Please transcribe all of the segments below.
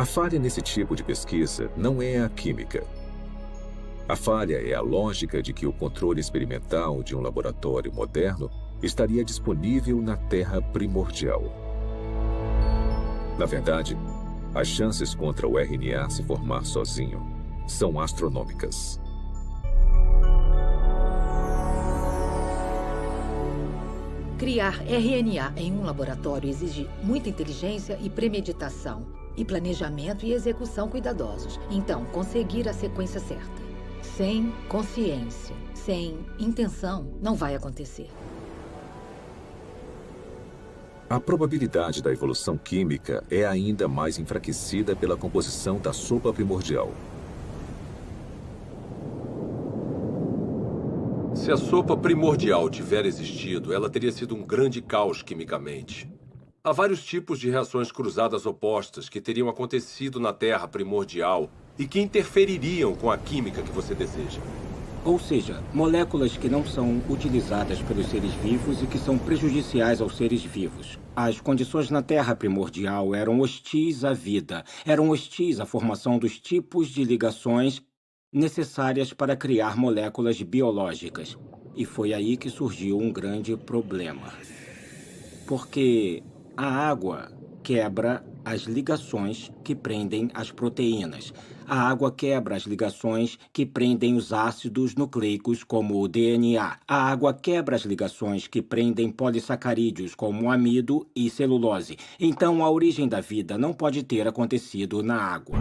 A falha nesse tipo de pesquisa não é a química. A falha é a lógica de que o controle experimental de um laboratório moderno estaria disponível na Terra primordial. Na verdade, as chances contra o RNA se formar sozinho são astronômicas. Criar RNA em um laboratório exige muita inteligência e premeditação, e planejamento e execução cuidadosos. Então, conseguir a sequência certa. Sem consciência, sem intenção, não vai acontecer. A probabilidade da evolução química é ainda mais enfraquecida pela composição da sopa primordial. Se a sopa primordial tiver existido, ela teria sido um grande caos quimicamente. Há vários tipos de reações cruzadas opostas que teriam acontecido na Terra primordial e que interfeririam com a química que você deseja. Ou seja, moléculas que não são utilizadas pelos seres vivos e que são prejudiciais aos seres vivos. As condições na Terra primordial eram hostis à vida, eram hostis à formação dos tipos de ligações necessárias para criar moléculas biológicas. E foi aí que surgiu um grande problema. Porque a água quebra as ligações que prendem as proteínas. A água quebra as ligações que prendem os ácidos nucleicos, como o DNA. A água quebra as ligações que prendem polissacarídeos, como o amido e celulose. Então, a origem da vida não pode ter acontecido na água.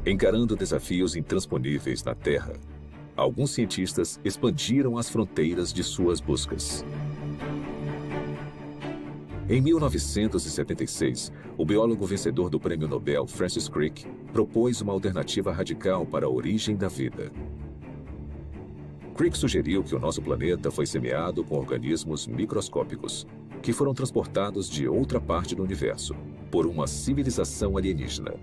Encarando desafios intransponíveis na Terra, alguns cientistas expandiram as fronteiras de suas buscas. Em 1976, o biólogo vencedor do Prêmio Nobel Francis Crick propôs uma alternativa radical para a origem da vida. Crick sugeriu que o nosso planeta foi semeado com organismos microscópicos, que foram transportados de outra parte do universo, por uma civilização alienígena.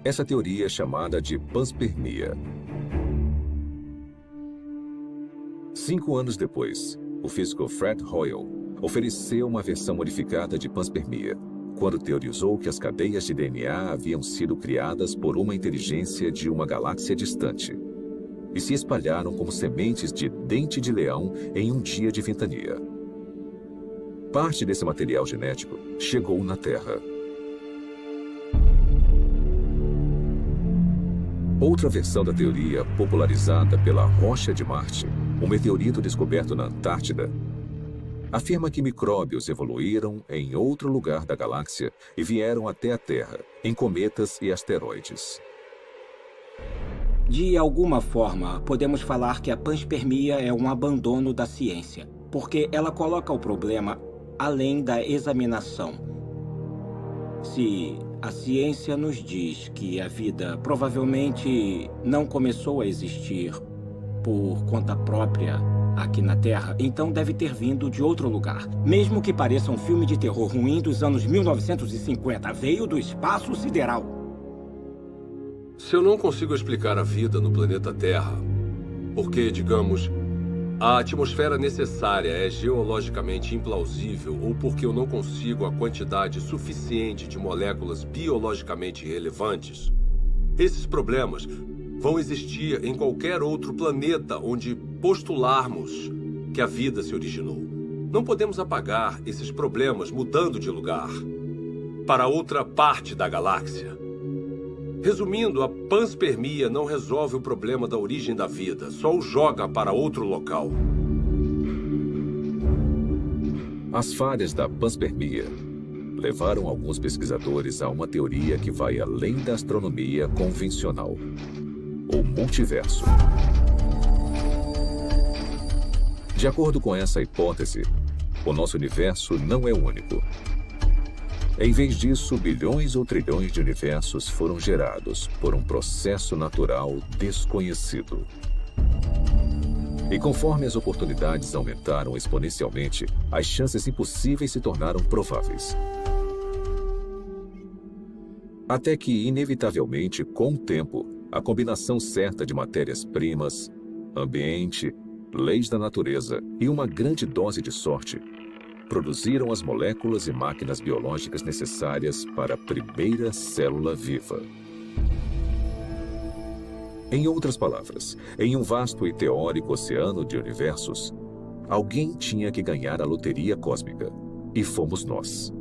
Essa teoria é chamada de panspermia. 5 anos depois, o físico Fred Hoyle ofereceu uma versão modificada de panspermia, quando teorizou que as cadeias de DNA haviam sido criadas por uma inteligência de uma galáxia distante e se espalharam como sementes de dente de leão em um dia de ventania. Parte desse material genético chegou na Terra. Outra versão da teoria, popularizada pela Rocha de Marte, um meteorito descoberto na Antártida, afirma que micróbios evoluíram em outro lugar da galáxia e vieram até a Terra, em cometas e asteroides. De alguma forma, podemos falar que a panspermia é um abandono da ciência, porque ela coloca o problema além da examinação. Se a ciência nos diz que a vida provavelmente não começou a existir por conta própria aqui na Terra, então deve ter vindo de outro lugar. Mesmo que pareça um filme de terror ruim dos anos 1950, veio do espaço sideral. Se eu não consigo explicar a vida no planeta Terra, porque, digamos, a atmosfera necessária é geologicamente implausível ou porque eu não consigo a quantidade suficiente de moléculas biologicamente relevantes, esses problemas vão existir em qualquer outro planeta onde postularmos que a vida se originou. Não podemos apagar esses problemas mudando de lugar para outra parte da galáxia. Resumindo, a panspermia não resolve o problema da origem da vida, só o joga para outro local. As falhas da panspermia levaram alguns pesquisadores a uma teoria que vai além da astronomia convencional: o multiverso. De acordo com essa hipótese, o nosso universo não é o único. Em vez disso, bilhões ou trilhões de universos foram gerados por um processo natural desconhecido. E conforme as oportunidades aumentaram exponencialmente, as chances impossíveis se tornaram prováveis. Até que, inevitavelmente, com o tempo, a combinação certa de matérias-primas, ambiente, leis da natureza e uma grande dose de sorte produziram as moléculas e máquinas biológicas necessárias para a primeira célula viva. Em outras palavras, em um vasto e teórico oceano de universos, alguém tinha que ganhar a loteria cósmica, e fomos nós.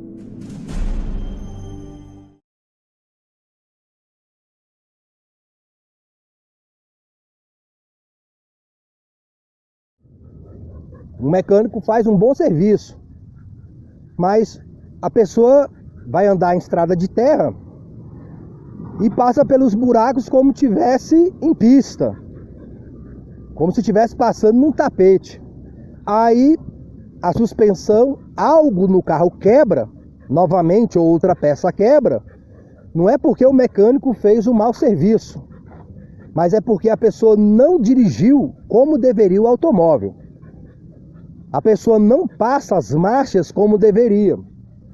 Um mecânico faz um bom serviço, mas a pessoa vai andar em estrada de terra e passa pelos buracos como tivesse em pista, como se estivesse passando num tapete. Aí a suspensão, algo no carro quebra, novamente, ou outra peça quebra. Não é porque o mecânico fez um mau serviço, mas é porque a pessoa não dirigiu como deveria o automóvel. A pessoa não passa as marchas como deveria.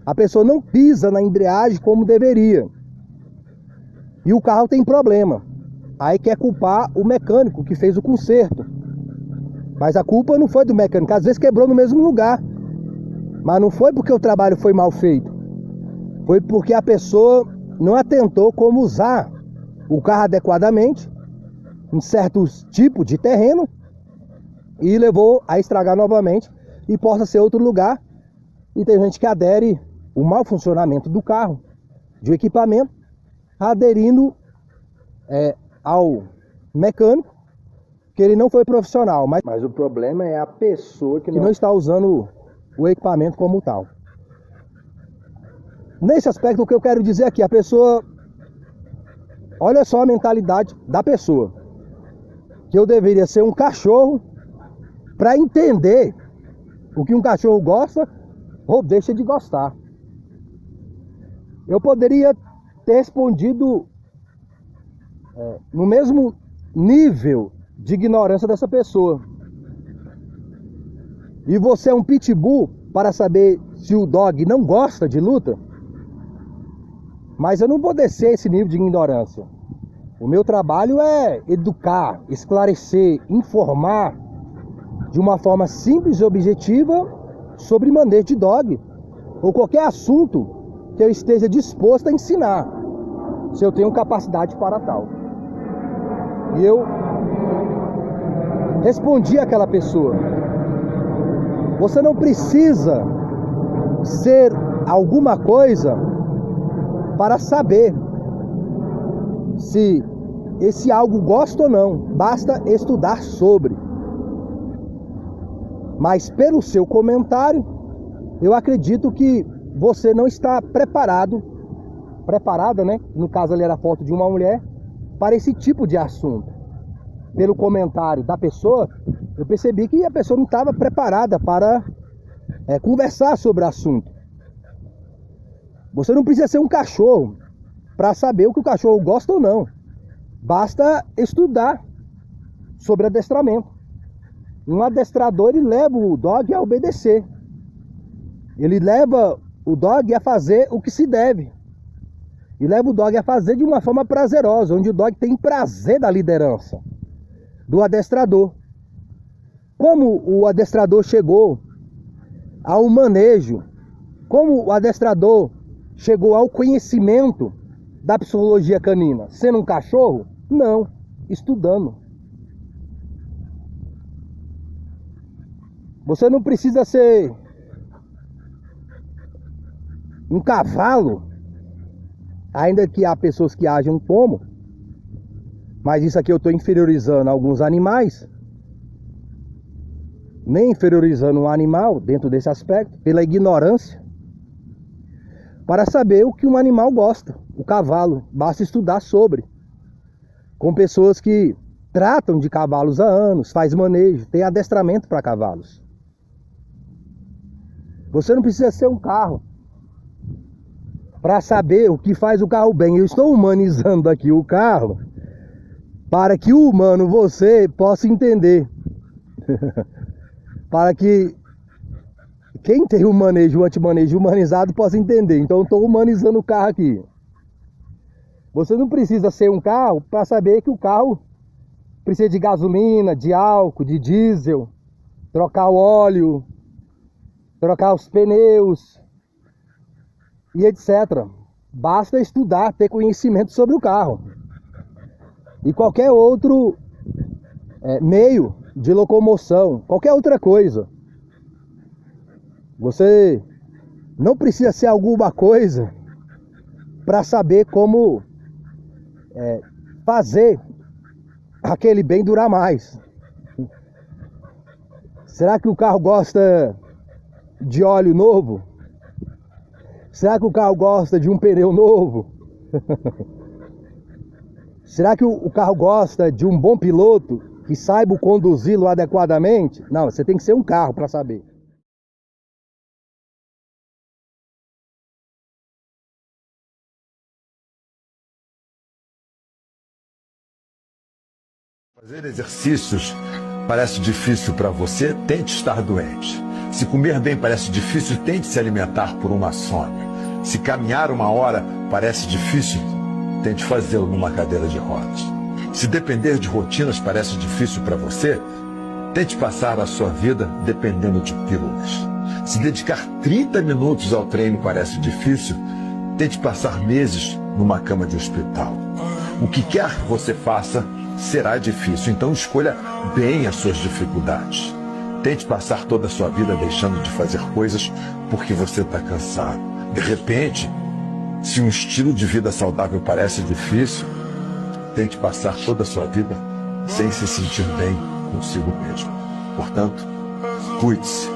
A pessoa não pisa na embreagem como deveria. E o carro tem problema. Aí quer culpar o mecânico que fez o conserto. Mas a culpa não foi do mecânico. Às vezes quebrou no mesmo lugar. Mas não foi porque o trabalho foi mal feito. Foi porque a pessoa não atentou como usar o carro adequadamente em certos tipos de terreno e levou a estragar novamente e possa ser outro lugar. E tem gente que adere o mau funcionamento do carro, de equipamento, aderindo ao mecânico, que ele não foi profissional. Mas o problema é a pessoa que não está usando o equipamento como tal. Nesse aspecto, o que eu quero dizer aqui, a pessoa... Olha só a mentalidade da pessoa. Que eu deveria ser um cachorro para entender o que um cachorro gosta ou deixa de gostar. Eu poderia ter respondido no mesmo nível de ignorância dessa pessoa. E você é um pitbull para saber se o dog não gosta de luta? Mas eu não vou descer esse nível de ignorância. O meu trabalho é educar, esclarecer, informar de uma forma simples e objetiva sobre manejo de dog ou qualquer assunto que eu esteja disposto a ensinar, se eu tenho capacidade para tal. E eu respondi àquela pessoa: você não precisa ser alguma coisa para saber se esse algo gosta ou não, basta estudar sobre. Mas pelo seu comentário, eu acredito que você não está preparada, né? No caso ali era a foto de uma mulher, para esse tipo de assunto. Pelo comentário da pessoa, eu percebi que a pessoa não estava preparada para conversar sobre o assunto. Você não precisa ser um cachorro para saber o que o cachorro gosta ou não. Basta estudar sobre adestramento. Um adestrador, ele leva o dog a obedecer. Ele leva o dog a fazer o que se deve. E leva o dog a fazer de uma forma prazerosa, onde o dog tem prazer da liderança do adestrador. Como o adestrador chegou ao manejo, como o adestrador chegou ao conhecimento da psicologia canina? Sendo um cachorro? Não, estudando. Você não precisa ser um cavalo, ainda que há pessoas que agem como, mas isso aqui eu estou inferiorizando alguns animais, nem inferiorizando um animal dentro desse aspecto, pela ignorância, para saber o que um animal gosta. O cavalo, basta estudar sobre, com pessoas que tratam de cavalos há anos, faz manejo, tem adestramento para cavalos. Você não precisa ser um carro para saber o que faz o carro bem. Eu estou humanizando aqui o carro para que o humano, você, possa entender. Para que quem tem o manejo, o antimanejo humanizado possa entender. Então eu estou humanizando o carro aqui. Você não precisa ser um carro para saber que o carro precisa de gasolina, de álcool, de diesel, trocar o óleo, trocar os pneus e etc. Basta estudar, ter conhecimento sobre o carro. E qualquer outro meio de locomoção, qualquer outra coisa. Você não precisa ser alguma coisa para saber como fazer aquele bem durar mais. Será que o carro gosta de óleo novo? Será que o carro gosta de um pneu novo? Será que o carro gosta de um bom piloto que saiba conduzi-lo adequadamente? Não, você tem que ser um carro para saber. Fazer exercícios parece difícil para você, tente estar doente. Se comer bem parece difícil, tente se alimentar por uma sonha. Se caminhar 1 hora parece difícil, tente fazê-lo numa cadeira de rodas. Se depender de rotinas parece difícil para você, tente passar a sua vida dependendo de pílulas. Se dedicar 30 minutos ao treino parece difícil, tente passar meses numa cama de hospital. O que quer que você faça será difícil, então escolha bem as suas dificuldades. Tente passar toda a sua vida deixando de fazer coisas porque você está cansado. De repente, se um estilo de vida saudável parece difícil, tente passar toda a sua vida sem se sentir bem consigo mesmo. Portanto, cuide-se.